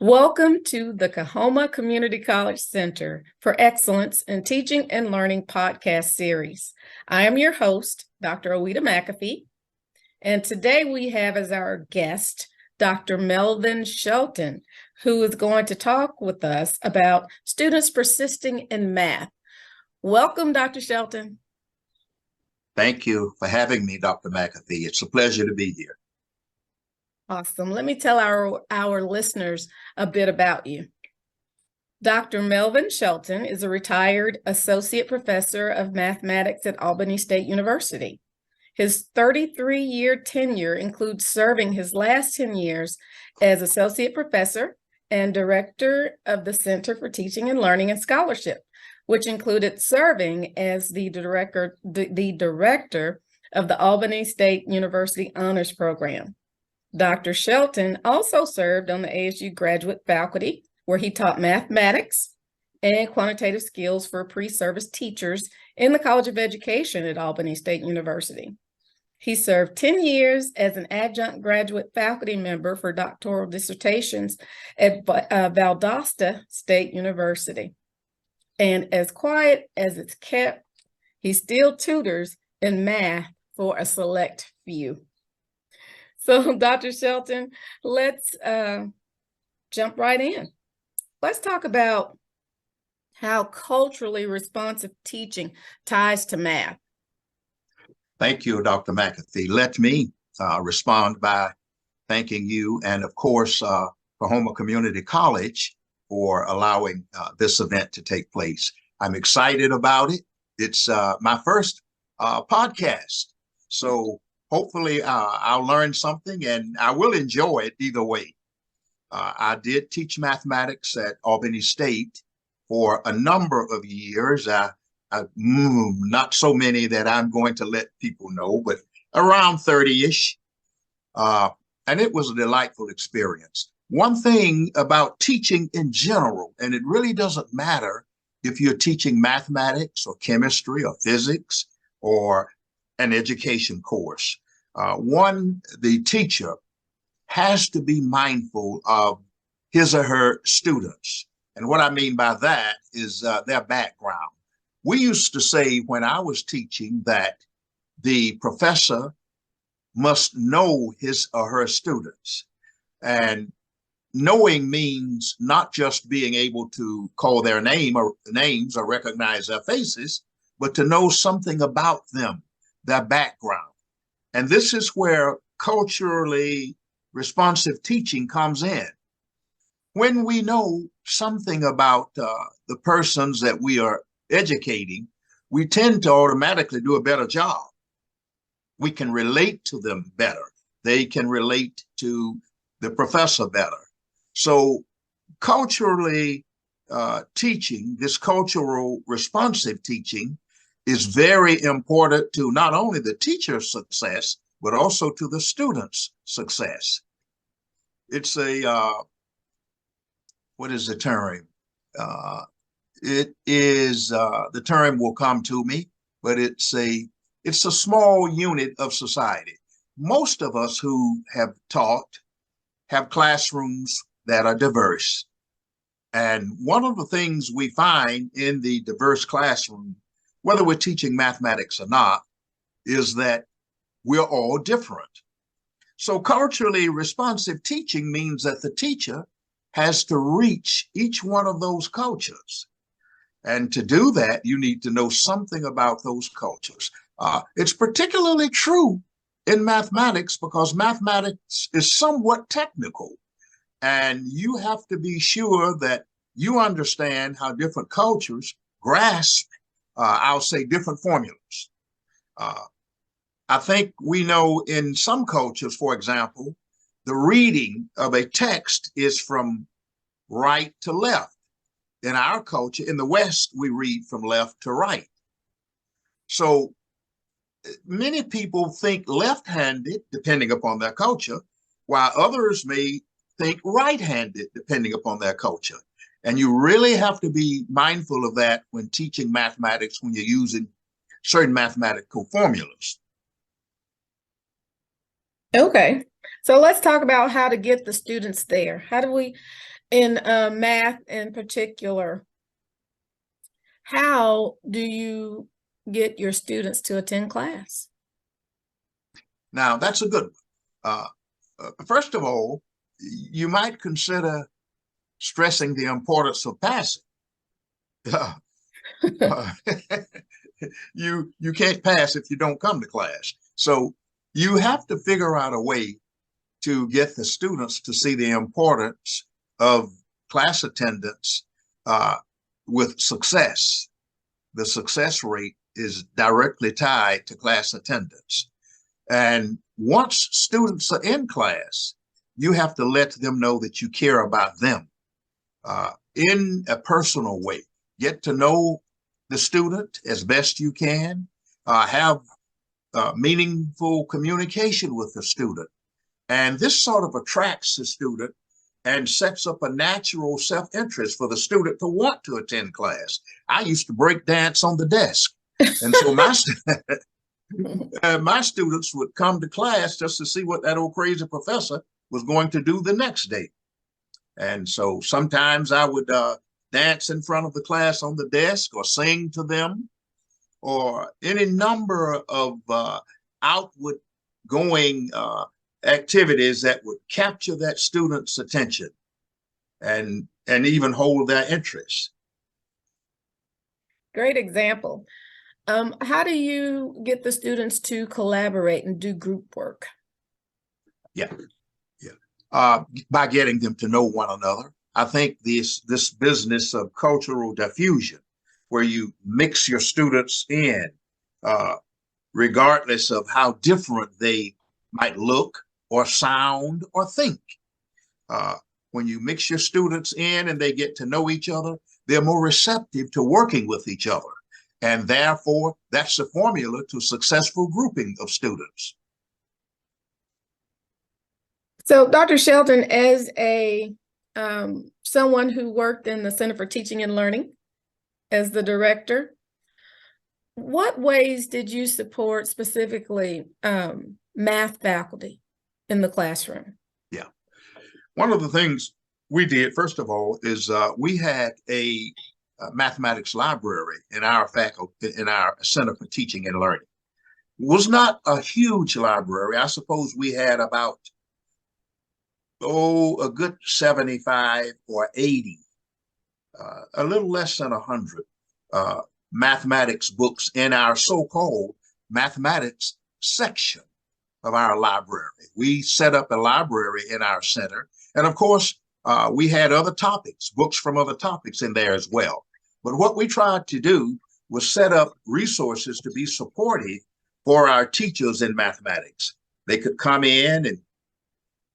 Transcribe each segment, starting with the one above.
Welcome to the Kahoma Community College Center for Excellence in Teaching and Learning podcast series. I am your host, Dr. Ouida McAfee, and today we have as our guest Dr. Melvin Shelton, who is going to talk with us about students persisting in math. Welcome, Dr. Shelton. Thank you for having me, Dr. McAfee. It's a pleasure to be here. Awesome. Let me tell our listeners a bit about you. Dr. Melvin Shelton is a retired associate professor of mathematics at Albany State University. His 33-year tenure includes serving his last 10 years as associate professor and director of the Center for Teaching and Learning and Scholarship, which included serving as the director of the Albany State University Honors Program. Dr. Shelton also served on the ASU graduate faculty, where he taught mathematics and quantitative skills for pre-service teachers in the College of Education at Albany State University. He served 10 years as an adjunct graduate faculty member for doctoral dissertations at Valdosta State University. And as quiet as it's kept, he still tutors in math for a select few. So, Dr. Shelton, let's jump right in. Let's talk about how culturally responsive teaching ties to math. Thank you, Dr. McAfee. Let me respond by thanking you and, of course, Kahoma Community College for allowing this event to take place. I'm excited about it. It's my first podcast. So hopefully I'll learn something and I will enjoy it either way. I did teach mathematics at Albany State for a number of years. Not so many that I'm going to let people know, but around 30-ish. And it was a delightful experience. One thing about teaching in general, and it really doesn't matter if you're teaching mathematics or chemistry or physics or an education course. The teacher has to be mindful of his or her students. And what I mean by that is their background. We used to say when I was teaching that the professor must know his or her students. And knowing means not just being able to call their names or recognize their faces, but to know something about them, their background. And this is where culturally responsive teaching comes in. When we know something about the persons that we are educating, we tend to automatically do a better job. We can relate to them better. They can relate to the professor better. So culturally teaching, this cultural responsive teaching, is very important to not only the teacher's success, but also to the student's success. It's what is the term? It is, the term will come to me, but it's a small unit of society. Most of us who have taught have classrooms that are diverse. And one of the things we find in the diverse classroom, whether we're teaching mathematics or not, is that we're all different. So culturally responsive teaching means that the teacher has to reach each one of those cultures. And to do that, you need to know something about those cultures. It's particularly true in mathematics because mathematics is somewhat technical. And you have to be sure that you understand how different cultures grasp I'll say different formulas. I think we know in some cultures, for example, the reading of a text is from right to left. In our culture, in the West, we read from left to right. So many people think left-handed, depending upon their culture, while others may think right-handed, depending upon their culture. And you really have to be mindful of that when teaching mathematics, when you're using certain mathematical formulas. Okay, so let's talk about how to get the students there. How do we In math in particular, how do you get your students to attend class? Now, that's a good one. First of all, you might consider stressing the importance of passing. Uh, you can't pass if you don't come to class. So you have to figure out a way to get the students to see the importance of class attendance with success. The success rate is directly tied to class attendance. And once students are in class, you have to let them know that you care about them in a personal way. Get to know the student as best you can, have meaningful communication with the student. And this sort of attracts the student and sets up a natural self-interest for the student to want to attend class. I used to break dance on the desk. And so my students would come to class just to see what that old crazy professor was going to do the next day. And so sometimes I would dance in front of the class on the desk or sing to them or any number of outward going activities that would capture that student's attention and even hold their interest. Great example. How do you get the students to collaborate and do group work? Yeah. By getting them to know one another. I think this business of cultural diffusion, where you mix your students in, regardless of how different they might look or sound or think. When you mix your students in and they get to know each other, they're more receptive to working with each other. And therefore, that's the formula to successful grouping of students. So, Dr. Shelton, as a someone who worked in the Center for Teaching and Learning as the director, what ways did you support specifically math faculty in the classroom? Yeah. One of the things we did, first of all, is we had a mathematics library in our faculty, in our Center for Teaching and Learning. It was not a huge library. I suppose we had about a good 75 or 80, a little less than 100 mathematics books in our so-called mathematics section of our library. We set up a library in our center. And of course, we had other topics, books from other topics in there as well. But what we tried to do was set up resources to be supportive for our teachers in mathematics. They could come in and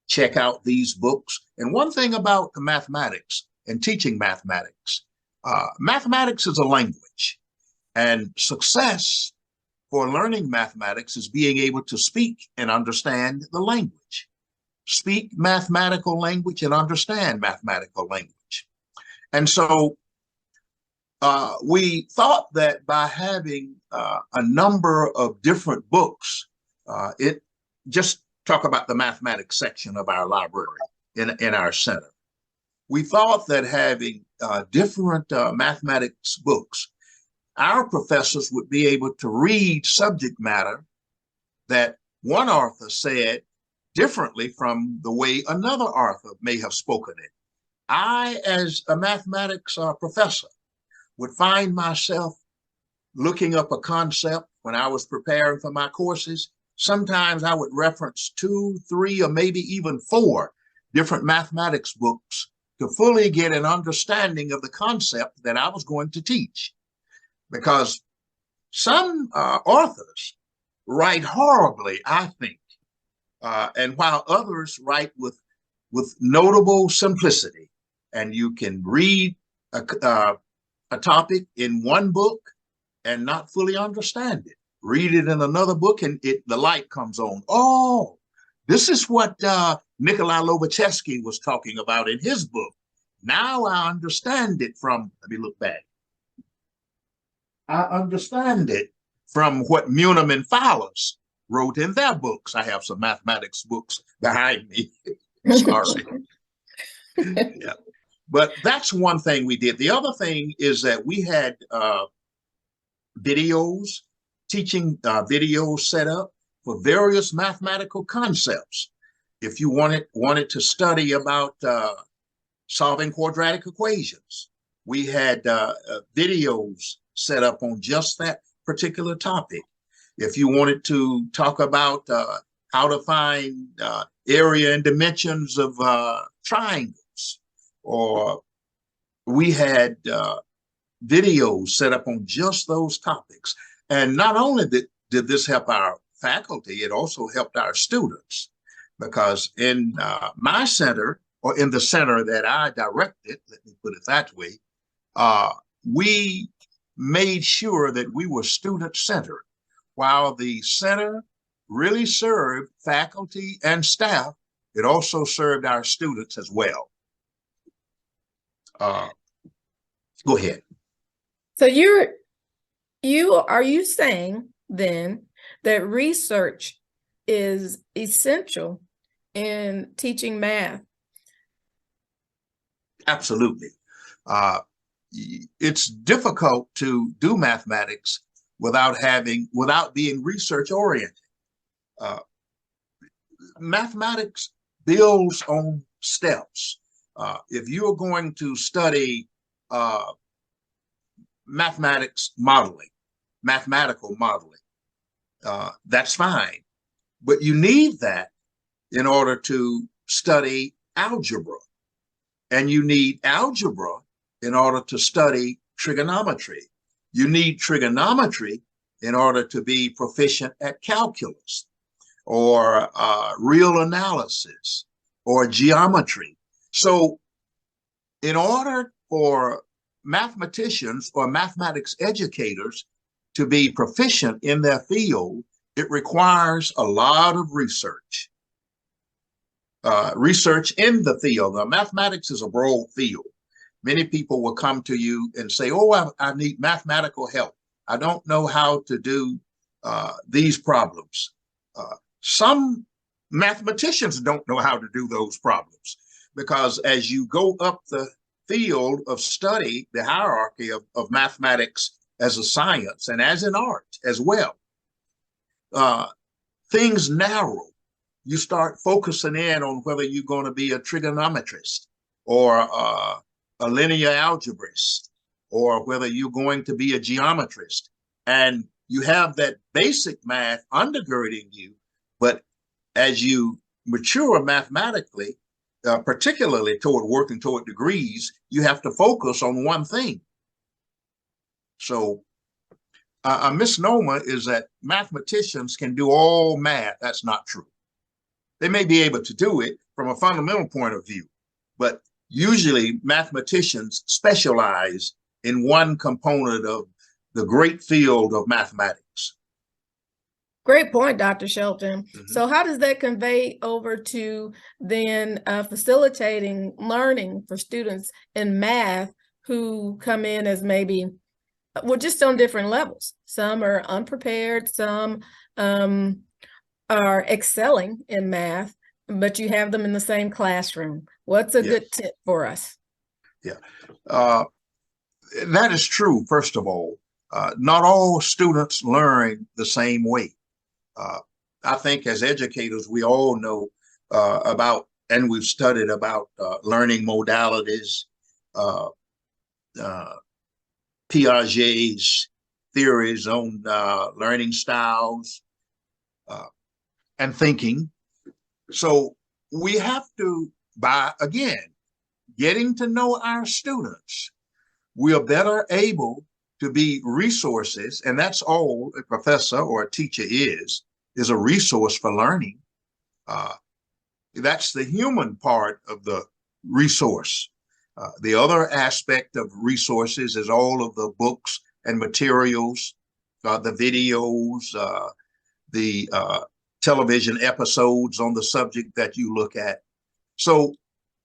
check out these books. And one thing about the mathematics and teaching mathematics, mathematics is a language, and success for learning mathematics is being able to speak and understand the language. Speak mathematical language and understand mathematical language. And so we thought that by having a number of different books, it just talk about the mathematics section of our library in our center. We thought that having different mathematics books, our professors would be able to read subject matter that one author said differently from the way another author may have spoken it. I, as a mathematics professor, would find myself looking up a concept when I was preparing for my courses. Sometimes I would reference 2, 3, or maybe even 4 different mathematics books to fully get an understanding of the concept that I was going to teach. Because some authors write horribly, I think, and while others write with notable simplicity. And you can read a topic in one book and not fully understand it. Read it in another book and the light comes on. Oh, this is what Nikolai Lobachevsky was talking about in his book. Now I understand it from, let me look back. I understand it from what Munham and Fowler's wrote in their books. I have some mathematics books behind me. Sorry. Yeah. But that's one thing we did. The other thing is that we had videos, teaching videos set up for various mathematical concepts. If you wanted to study about solving quadratic equations, we had videos set up on just that particular topic. If you wanted to talk about how to find area and dimensions of triangles, or we had videos set up on just those topics. And not only did this help our faculty, it also helped our students, because in my center, or in the center that I directed, let me put it that way, we made sure that we were student-centered. While the center really served faculty and staff, it also served our students as well. Go ahead. So are you saying then that research is essential in teaching math? Absolutely. It's difficult to do mathematics without being research oriented. Mathematics builds on steps. If you are going to study mathematical modeling, that's fine. But you need that in order to study algebra. And you need algebra in order to study trigonometry. You need trigonometry in order to be proficient at calculus, or real analysis, or geometry. So in order for mathematicians or mathematics educators to be proficient in their field, it requires a lot of research. Research in the field. Now, mathematics is a broad field. Many people will come to you and say, oh, I need mathematical help. I don't know how to do these problems. Some mathematicians don't know how to do those problems, because as you go up the field of study, the hierarchy of mathematics as a science and as an art as well, things narrow. You start focusing in on whether you're going to be a trigonometrist or a linear algebraist, or whether you're going to be a geometrist. And you have that basic math undergirding you, but as you mature mathematically, particularly toward working toward degrees, you have to focus on one thing. So a misnomer is that mathematicians can do all math. That's not true. They may be able to do it from a fundamental point of view, but usually mathematicians specialize in one component of the great field of mathematics. Great point, Dr. Shelton. So how does that convey over to then facilitating learning for students in math who come in as maybe, well, just on different levels? Some are unprepared, some are excelling in math, but you have them in the same classroom. What's a good tip for us? Yeah, that is true. First of all, not all students learn the same way. I think as educators, we all know about, and we've studied about learning modalities, Piaget's theories on learning styles and thinking. So we have to, by, again, getting to know our students, we are better able to be resources, and that's all a professor or a teacher is a resource for learning. That's the human part of the resource. The other aspect of resources is all of the books and materials, the videos, the television episodes on the subject that you look at. So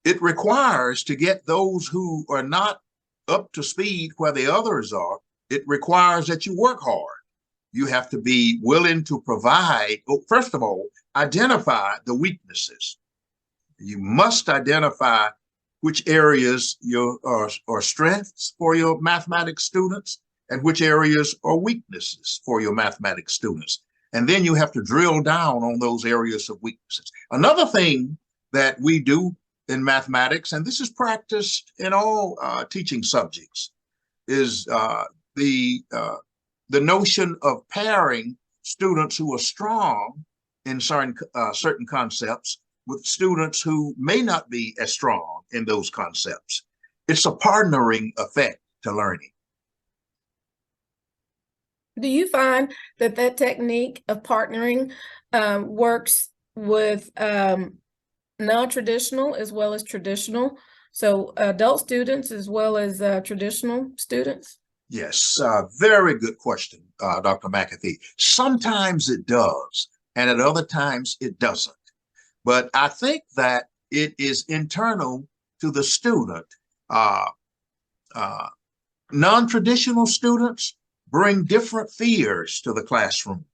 it requires, to get those who are not up to speed where the others are, it requires that you work hard. You have to be willing to provide, well, first of all, identify the weaknesses. You must identify which areas are strengths for your mathematics students and which areas are weaknesses for your mathematics students. And then you have to drill down on those areas of weaknesses. Another thing that we do in mathematics, and this is practiced in all teaching subjects, is the notion of pairing students who are strong in certain concepts with students who may not be as strong in those concepts. It's a partnering effect to learning. Do you find that that technique of partnering works with non-traditional as well as traditional? So adult students as well as traditional students? Yes, very good question, Dr. McAfee. Sometimes it does, and at other times it doesn't. But I think that it is internal to the student. Non-traditional students bring different fears to the classroom.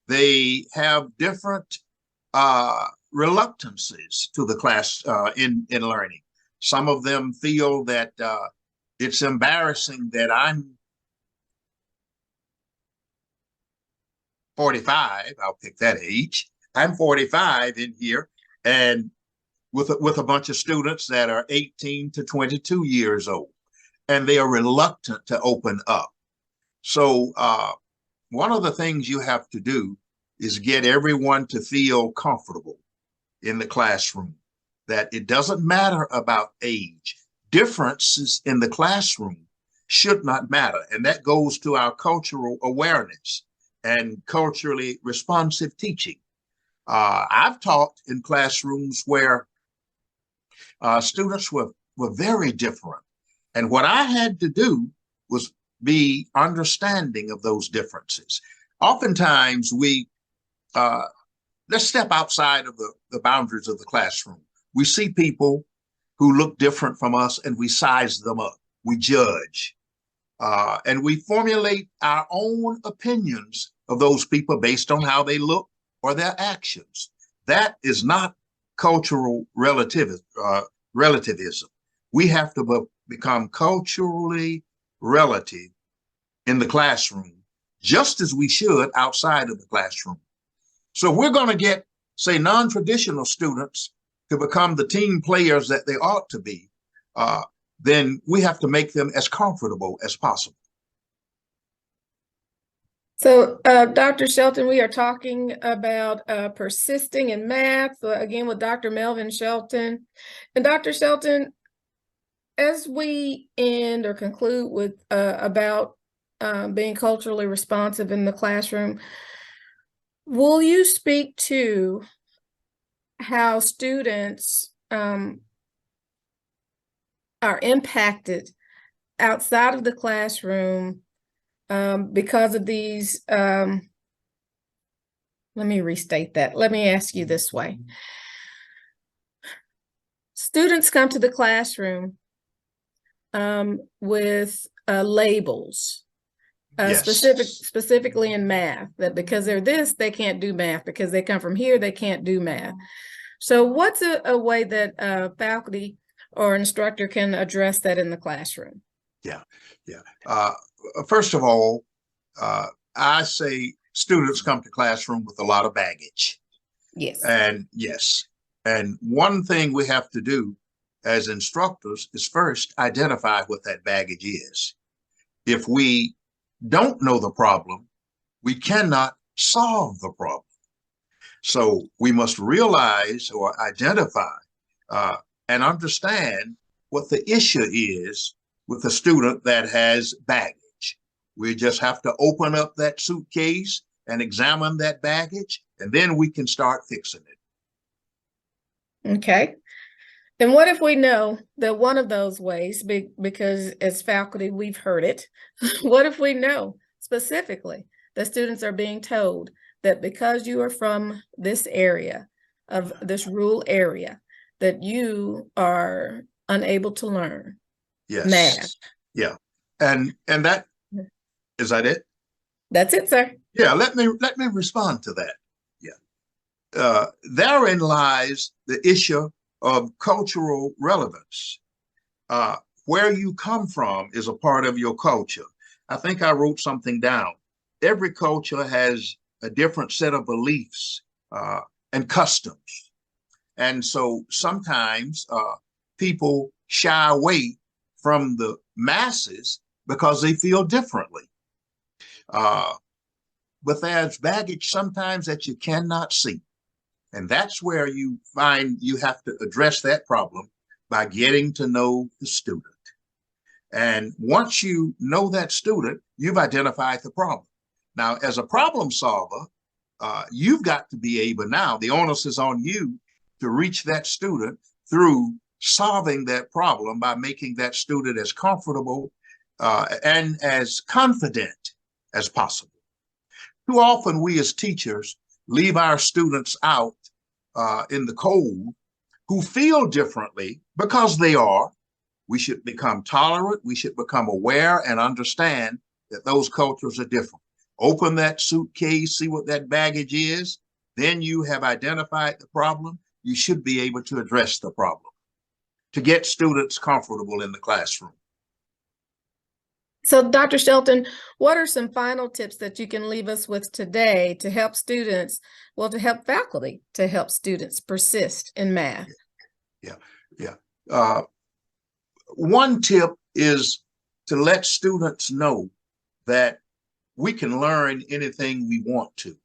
They have different reluctances to the class in learning. Some of them feel that it's embarrassing that I'm 45, I'll pick that age. I'm 45 in here, and with a bunch of students that are 18 to 22 years old, and they are reluctant to open up. So one of the things you have to do is get everyone to feel comfortable in the classroom, that it doesn't matter about age. Differences in the classroom should not matter. And that goes to our cultural awareness and culturally responsive teaching. I've taught in classrooms where students were very different. And what I had to do was be understanding of those differences. Oftentimes let's step outside of the boundaries of the classroom. We see people who look different from us and we size them up. We judge. And we formulate our own opinions of those people based on how they look or their actions. That is not cultural relativism. We have to become culturally relative in the classroom, just as we should outside of the classroom. So we're going to get, say, non-traditional students to become the team players that they ought to be, then we have to make them as comfortable as possible. So, Dr. Shelton, we are talking about persisting in math, again, with Dr. Melvin Shelton. And Dr. Shelton, as we end or conclude with about being culturally responsive in the classroom, will you speak to how students are impacted outside of the classroom because of these, let me restate that. Let me ask you this way. Students come to the classroom with labels, Yes. specifically in math, that because they're this, they can't do math. Because they come from here, they can't do math. So what's a way that faculty or instructor can address that in the classroom? Yeah. First of all, I say students come to classroom with a lot of baggage. Yes. And one thing we have to do as instructors is first identify what that baggage is. If we don't know the problem, we cannot solve the problem. So we must realize or identify and understand what the issue is with a student that has baggage. We just have to open up that suitcase and examine that baggage, and then we can start fixing it. Okay. And what if we know that one of those ways, because as faculty, we've heard it, what if we know specifically that students are being told that because you are from this area, of this rural area, that you are unable to learn math? Yeah. And that, is that it? That's it, sir. Yeah, let me respond to that. Yeah. Therein lies the issue of cultural relevance. Where you come from is a part of your culture. I think I wrote something down. Every culture has a different set of beliefs and customs. And so sometimes people shy away from the masses because they feel differently. But there's baggage sometimes that you cannot see. And that's where you find you have to address that problem by getting to know the student. And once you know that student, you've identified the problem. Now, as a problem solver, you've got to be able now, the onus is on you to reach that student through solving that problem by making that student as comfortable and as confident as possible. Too often we as teachers leave our students out in the cold who feel differently because they are. We should become tolerant. We should become aware and understand that those cultures are different. Open that suitcase, see what that baggage is. Then you have identified the problem. You should be able to address the problem to get students comfortable in the classroom. So, Dr. Shelton, what are some final tips that you can leave us with today to help students, well, to help faculty, to help students persist in math? One tip is to let students know that we can learn anything we want to.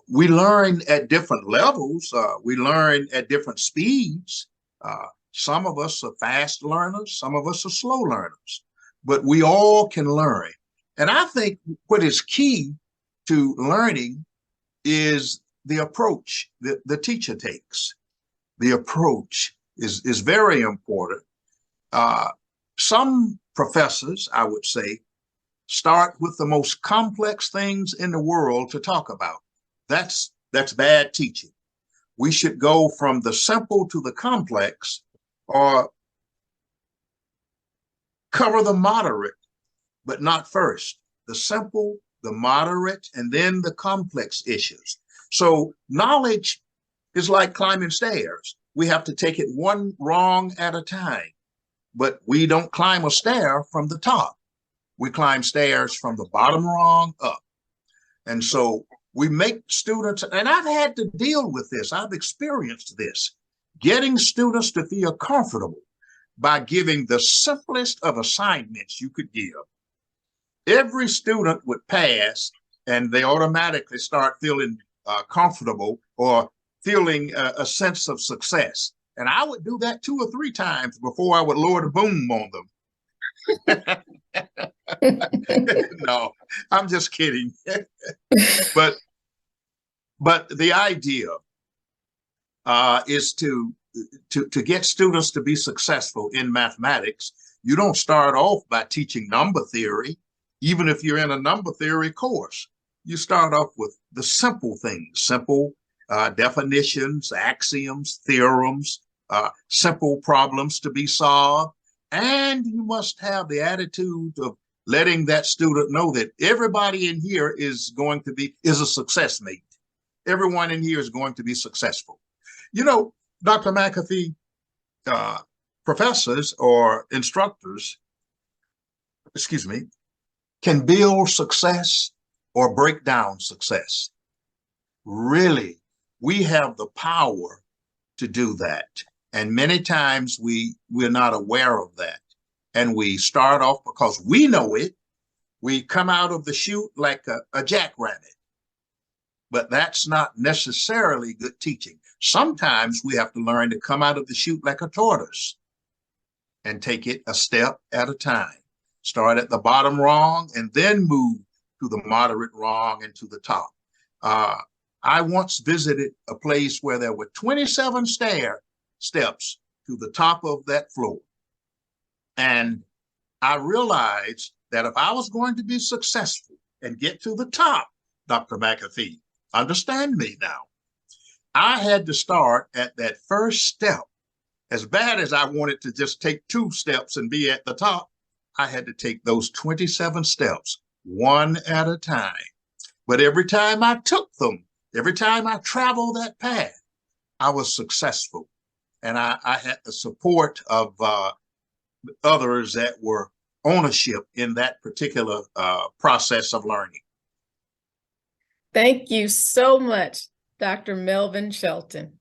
We learn at different levels. We learn at different speeds. Some of us are fast learners. Some of us are slow learners. But we all can learn. And I think what is key to learning is the approach that the teacher takes. The approach is very important. Some professors, I would say, start with the most complex things in the world to talk about. That's bad teaching. We should go from the simple to the complex, or cover the moderate, but not first. The simple, the moderate, and then the complex issues. So knowledge is like climbing stairs. We have to take it one rung at a time, but we don't climb a stair from the top. We climb stairs from the bottom rung up. And so we make students, and I've had to deal with this, I've experienced this, getting students to feel comfortable by giving the simplest of assignments you could give. Every student would pass and they automatically start feeling comfortable or feeling a sense of success. And I would do that 2 or 3 times before I would lower the boom on them. No, I'm just kidding. But the idea is to get students to be successful in mathematics. You don't start off by teaching number theory, even if you're in a number theory course. You start off with the simple things, simple definitions, axioms, theorems, simple problems to be solved. And you must have the attitude of letting that student know that everybody in here is a success mate. Everyone in here is going to be successful. You know, Dr. McAfee, professors or instructors, can build success or break down success. Really, we have the power to do that. And many times we're not aware of that. And we start off because we know it. We come out of the chute like a jackrabbit. But that's not necessarily good teaching. Sometimes we have to learn to come out of the chute like a tortoise and take it a step at a time. Start at the bottom rung and then move to the moderate rung and to the top. I once visited a place where there were 27 steps to the top of that floor. And I realized that if I was going to be successful and get to the top, Dr. McAfee, understand me now, I had to start at that first step. As bad as I wanted to just take 2 steps and be at the top, I had to take those 27 steps one at a time. But every time I took them, every time I traveled that path, I was successful. and I had the support of others that were ownership in that particular process of learning. Thank you so much, Dr. Melvin Shelton.